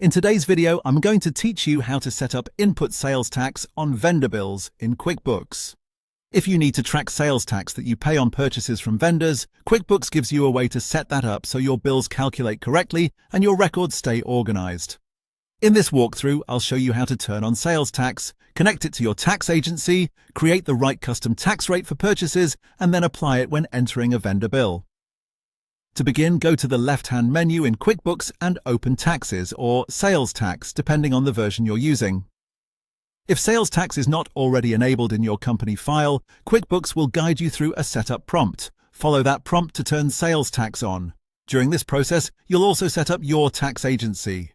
In today's video, I'm going to teach you how to set up input sales tax on vendor bills in QuickBooks. If you need to track sales tax that you pay on purchases from vendors, QuickBooks gives you a way to set that up so your bills calculate correctly and your records stay organized. In this walkthrough, I'll show you how to turn on sales tax, connect it to your tax agency, create the right custom tax rate for purchases, and then apply it when entering a vendor bill. To begin, go to the left-hand menu in QuickBooks and open Taxes or Sales Tax, depending on the version you're using. If sales tax is not already enabled in your company file, QuickBooks will guide you through a setup prompt. Follow that prompt to turn sales tax on. During this process, you'll also set up your tax agency.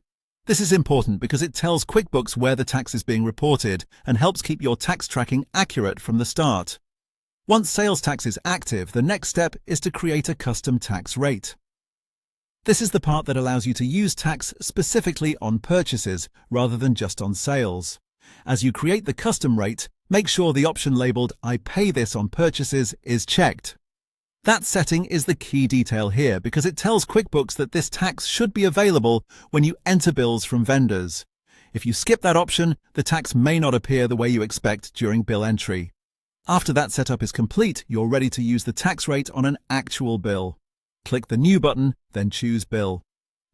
This is important because it tells QuickBooks where the tax is being reported and helps keep your tax tracking accurate from the start. Once sales tax is active, the next step is to create a custom tax rate. This is the part that allows you to use tax specifically on purchases rather than just on sales. As you create the custom rate, make sure the option labeled "I pay this on purchases" is checked. That setting is the key detail here because it tells QuickBooks that this tax should be available when you enter bills from vendors. If you skip that option, the tax may not appear the way you expect during bill entry. After that setup is complete, you're ready to use the tax rate on an actual bill. Click the New button, then choose Bill.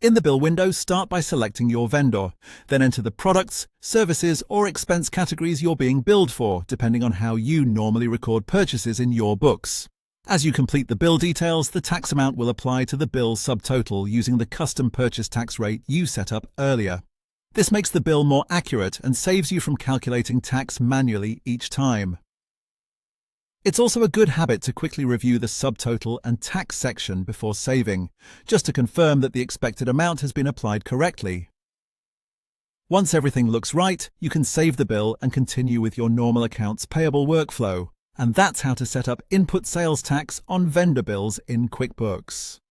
In the bill window, start by selecting your vendor, then enter the products, services, or expense categories you're being billed for, depending on how you normally record purchases in your books. As you complete the bill details, the tax amount will apply to the bill subtotal using the custom purchase tax rate you set up earlier. This makes the bill more accurate and saves you from calculating tax manually each time. It's also a good habit to quickly review the subtotal and tax section before saving, just to confirm that the expected amount has been applied correctly. Once everything looks right, you can save the bill and continue with your normal accounts payable workflow. And that's how to set up input sales tax on vendor bills in QuickBooks.